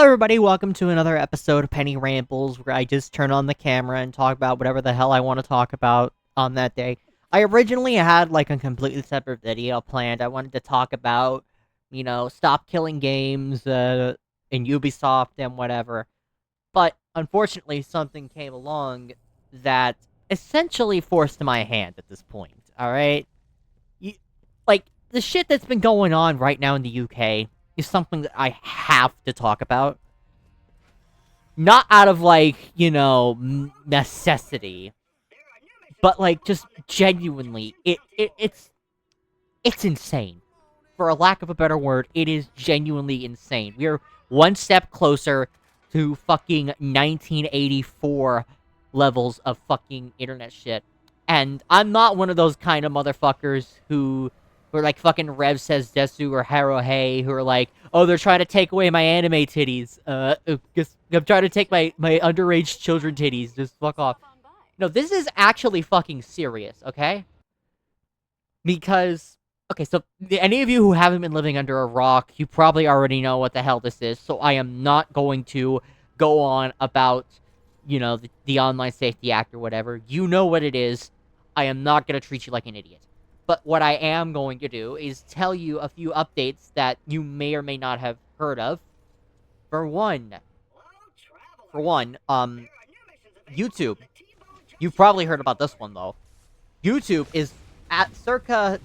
everybody, welcome to another episode of Penny Rambles, where I just turn on the camera and talk about whatever the hell I want to talk about on that day. I originally had, like, a completely separate video planned. I wanted to talk about, stop killing games, in Ubisoft and whatever. But, unfortunately, something came along that essentially forced my hand at this point, alright? Like, the shit that's been going on right now in the UK is something that I have to talk about. Not out of, like, necessity. But, like, just genuinely, it's insane. For a lack of a better word, it is genuinely insane. We are one step closer to fucking 1984 levels of fucking internet shit. And I'm not one of those kind of motherfuckers who are like fucking Rev Says Desu or Haro Hey, who are like, oh, they're trying to take away my anime titties. I'm trying to take my underage children titties. Just fuck off. No, this is actually fucking serious, okay? Because, okay, so any of you who haven't been living under a rock, you probably already know what the hell this is, so I am not going to go on about, the Online Safety Act or whatever. You know what it is. I am not going to treat you like an idiot. But what I am going to do is tell you a few updates that you may or may not have heard of. For one, YouTube. You've probably heard about this one, though. YouTube is, at circa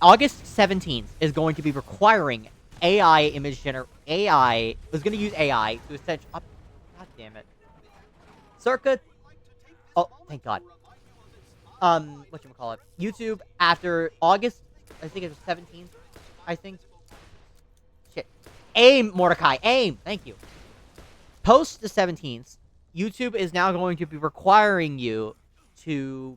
August 17th, is going to be requiring AI AI is going to use AI to essentially... Oh, God damn it. Circa... Oh, thank God. Whatchamacallit? YouTube, after August... I think it was 17th, I think. Shit. Aim, Mordecai, aim! Thank you. Post the 17th, YouTube is now going to be requiring you to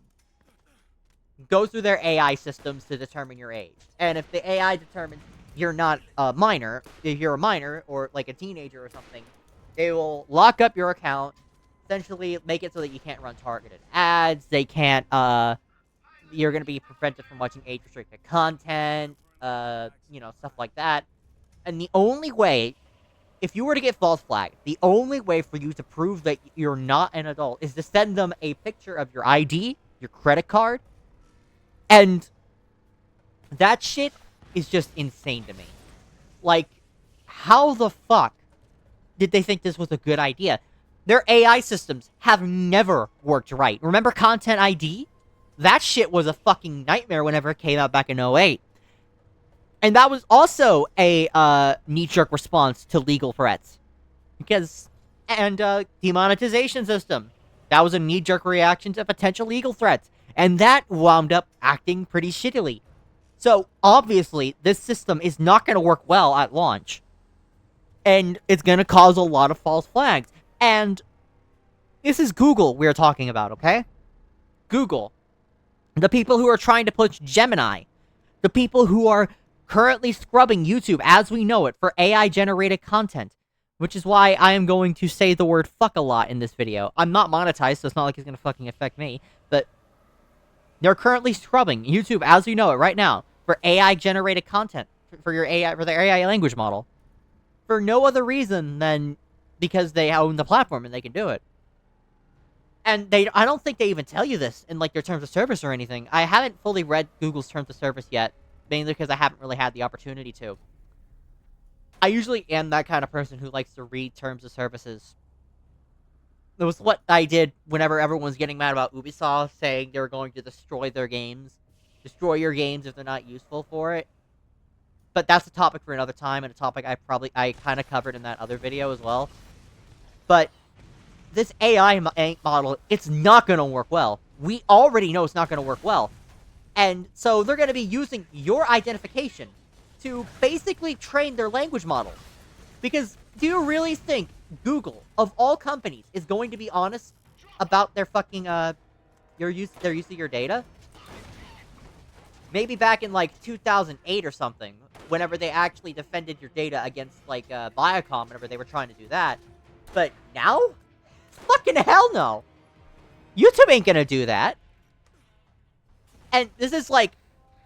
go through their AI systems to determine your age. And if the AI determines you're not a minor, if you're a minor, or like a teenager or something, they will lock up your account, essentially make it so that you can't run targeted ads, they can't, you're gonna be prevented from watching age-restricted content, stuff like that. And the only way, if you were to get false flagged, the only way for you to prove that you're not an adult is to send them a picture of your ID, your credit card, and that shit is just insane to me. Like, how the fuck did they think this was a good idea? Their AI systems have never worked right. Remember Content ID? That shit was a fucking nightmare whenever it came out back in 08. And that was also a knee-jerk response to legal threats. Demonetization system. That was a knee-jerk reaction to potential legal threats. And that wound up acting pretty shittily. So, obviously, this system is not going to work well at launch. And it's going to cause a lot of false flags. And this is Google we're talking about, okay? Google. The people who are trying to push Gemini. The people who are currently scrubbing YouTube as we know it for AI-generated content. Which is why I am going to say the word fuck a lot in this video. I'm not monetized, so it's not like it's going to fucking affect me. But they're currently scrubbing YouTube as we know it right now for AI-generated content. For their AI language model. For no other reason than because they own the platform and they can do it. And I don't think they even tell you this in, like, their terms of service or anything. I haven't fully read Google's terms of service yet, mainly because I haven't really had the opportunity to. I usually am that kind of person who likes to read terms of services. It was what I did whenever everyone's getting mad about Ubisoft saying they were going to destroy their games. Destroy your games if they're not useful for it. But that's a topic for another time, and a topic I kind of covered in that other video as well. But this AI model, it's not going to work well. We already know it's not going to work well. And so they're going to be using your identification to basically train their language model. Because do you really think Google, of all companies, is going to be honest about their fucking, their use of your data? Maybe back in, like, 2008 or something, whenever they actually defended your data against, like, Viacom, whenever they were trying to do that. But now? Fucking hell no! YouTube ain't gonna do that. And this is, like,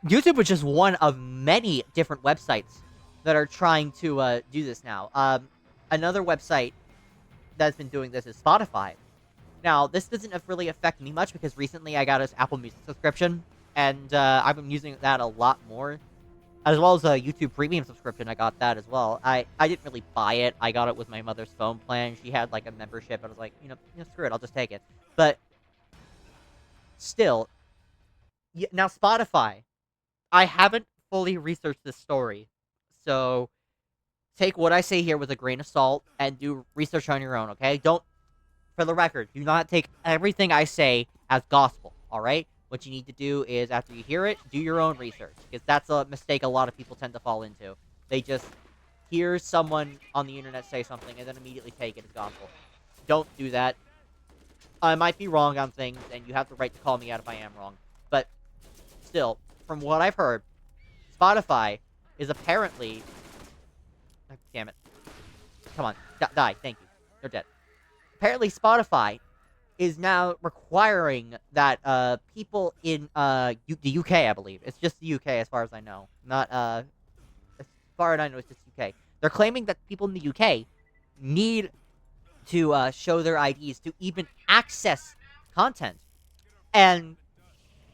YouTube was just one of many different websites that are trying to, do this now. I another website that's been doing this is Spotify. Now, this doesn't really affect me much because recently I got an Apple Music subscription, and I've been using that a lot more, as well as a YouTube Premium subscription. I got that as well. I didn't really buy it. I got it with my mother's phone plan. She had like a membership. I was like, screw it, I'll just take it. But still, now Spotify. I haven't fully researched this story, so take what I say here with a grain of salt and do research on your own. Okay? Don't, for the record, do not take everything I say as gospel. All right? What you need to do is, after you hear it, do your own research, because that's a mistake a lot of people tend to fall into. They just hear someone on the internet say something and then immediately take it as gospel. Don't do that. I might be wrong on things, and you have the right to call me out if I am wrong. But still, from what I've heard, Spotify is apparently... Damn it. Come on. Die. Thank you. They're dead. Apparently, Spotify is now requiring that people in the UK, I believe. It's just the UK as far as I know. Not, as far as I know, it's just UK. They're claiming that people in the UK need to show their IDs to even access content. And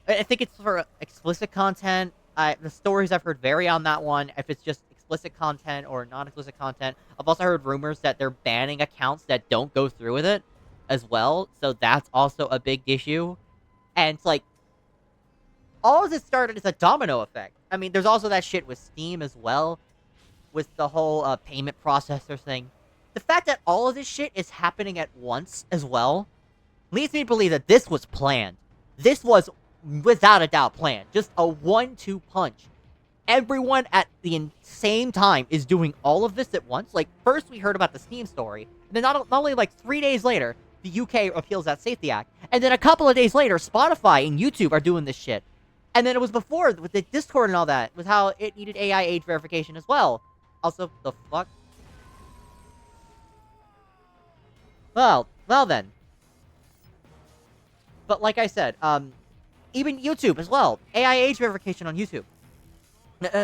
I think it's for explicit content. The stories I've heard vary on that one, if it's just explicit content or non-explicit content. I've also heard rumors that they're banning accounts that don't go through with it as well, so that's also a big issue. And it's like, all of this started as a domino effect. I mean, there's also that shit with Steam as well, with the whole payment processor thing. The fact that all of this shit is happening at once as well leads me to believe that this was planned. This was, without a doubt, planned. Just a 1-2 punch. Everyone at the same time is doing all of this at once. Like, first we heard about the Steam story, and then not only like 3 days later, the UK appeals that Safety Act, and then a couple of days later, Spotify and YouTube are doing this shit. And then it was before, with the Discord and all that, with how it needed AI age verification as well. Also, the fuck? Well then. But like I said, even YouTube as well. AI age verification on YouTube.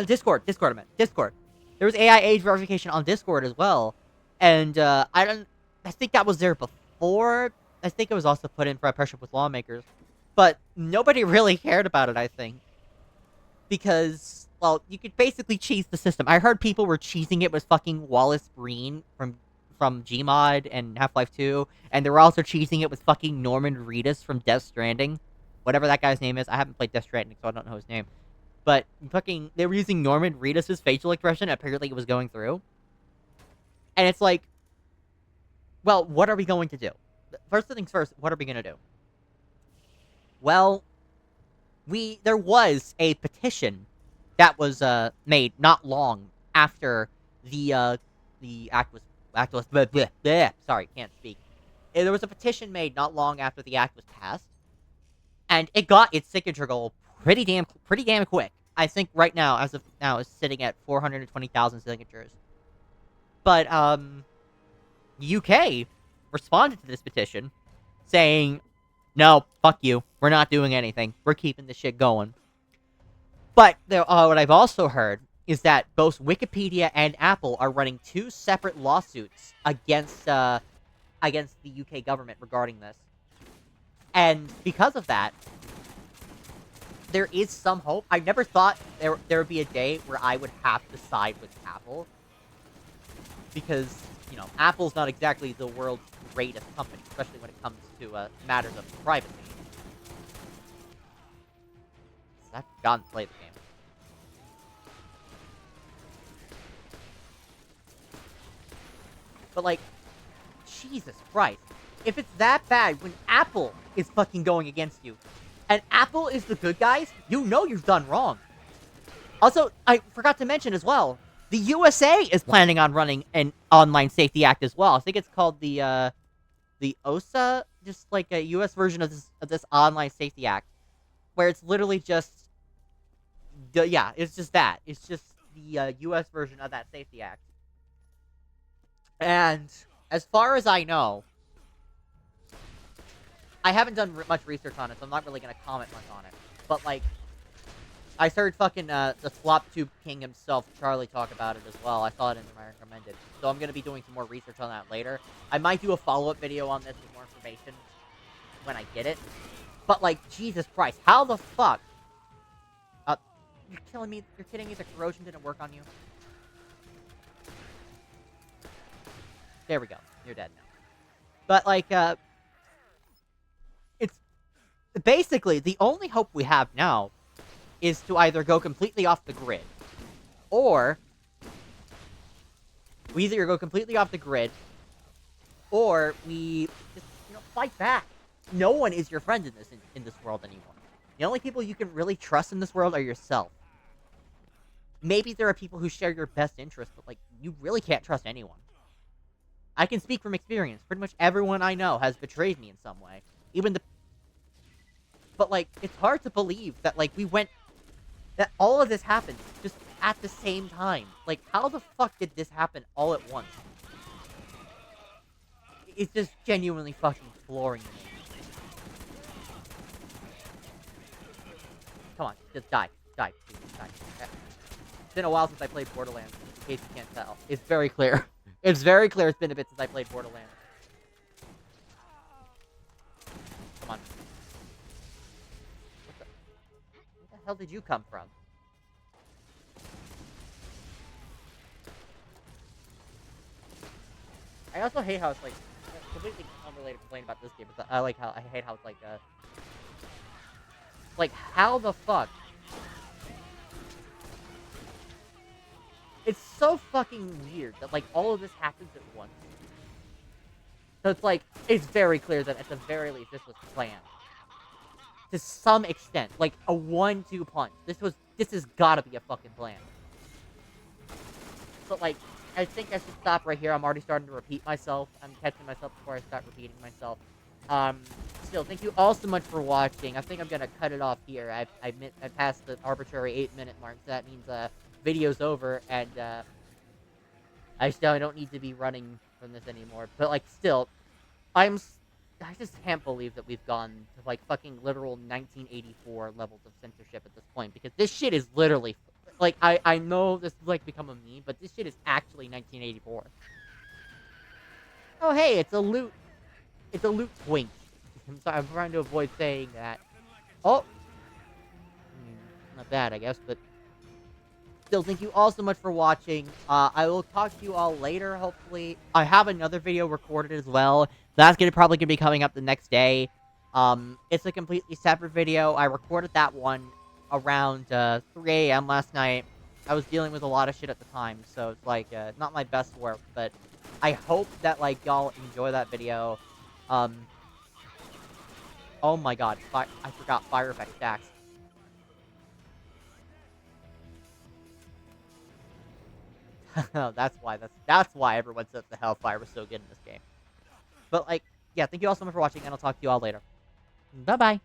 Discord. There was AI age verification on Discord as well. And, I think that was there before. I think it was also put in for pressure with lawmakers. But nobody really cared about it, I think. Because, well, you could basically cheese the system. I heard people were cheesing it with fucking Wallace Breen from Gmod and Half-Life 2. And they were also cheesing it with fucking Norman Reedus from Death Stranding. Whatever that guy's name is. I haven't played Death Stranding, so I don't know his name. But fucking, they were using Norman Reedus' facial expression. Apparently it was going through. And it's like, well, what are we going to do? First things first, what are we going to do? Well, there was a petition that was made not long after the act was sorry, can't speak. There was a petition made not long after the act was passed, and it got its signature goal pretty damn quick. I think right now, as of now, is sitting at 420,000 signatures. But UK responded to this petition, saying, "No, fuck you. We're not doing anything. We're keeping this shit going." But what I've also heard is that both Wikipedia and Apple are running 2 separate lawsuits against the UK government regarding this. And because of that, there is some hope. I never thought there would be a day where I would have to side with Apple. Because, Apple's not exactly the world's greatest company, especially when it comes to matters of privacy. I've forgotten to play the game. But, like, Jesus Christ. If it's that bad when Apple is fucking going against you, and Apple is the good guys, you've done wrong. Also, I forgot to mention as well, the USA is planning on running an online safety act as well. I think it's called the OSA, just like a US version of this online safety act, where it's literally just, it's just that. It's just the US version of that safety act. And as far as I know, I haven't done much research on it, so I'm not really going to comment much on it. But, like, I heard fucking, the Flop Tube King himself, Charlie, talk about it as well. I saw it in my recommended. So I'm gonna be doing some more research on that later. I might do a follow-up video on this with more information when I get it. But, like, Jesus Christ, how the fuck? You're killing me? You're kidding me? The corrosion didn't work on you? There we go. You're dead now. But, like, it's basically the only hope we have now is to either go completely off the grid, or we either go completely off the grid, or we just, fight back. No one is your friend in this world anymore. The only people you can really trust in this world are yourself. Maybe there are people who share your best interests, but, like, you really can't trust anyone. I can speak from experience. Pretty much everyone I know has betrayed me in some way. But, like, it's hard to believe that, like, that all of this happened just at the same time. Like, how the fuck did this happen all at once? It's just genuinely fucking flooring me. Come on, just die. Die, please, die. Okay. It's been a while since I played Borderlands, in case you can't tell. It's very clear. It's very clear it's been a bit since I played Borderlands. Come on. Where the hell did you come from? I also hate how it's, like, completely unrelated complaint about this game, but I hate how it's, like, how the fuck? It's so fucking weird that, like, all of this happens at once. So it's like, it's very clear that at the very least this was planned. To some extent. Like, a 1-2 punch. This has gotta be a fucking plan. But, like, I think I should stop right here. I'm already starting to repeat myself. I'm catching myself before I start repeating myself. Still, thank you all so much for watching. I think I'm gonna cut it off here. I passed the arbitrary 8-minute mark, so that means, video's over, and, I don't need to be running from this anymore. But, like, still, I just can't believe that we've gone to, like, fucking literal 1984 levels of censorship at this point, because this shit is literally, like, I know this is, like, become a meme, but this shit is actually 1984. Oh, hey, it's a loot twink. I'm sorry, I'm trying to avoid saying that. Oh! Not bad, I guess, but still, thank you all so much for watching. I will talk to you all later, hopefully. I have another video recorded as well. That's probably gonna be coming up the next day. It's a completely separate video. I recorded that one around 3 a.m. last night. I was dealing with a lot of shit at the time, so it's like not my best work, but I hope that, like, y'all enjoy that video. Oh my god, I forgot fire effect stacks. that's why everyone says the Hellfire was so good in this game. But, like, yeah, thank you all so much for watching, and I'll talk to you all later. Bye-bye.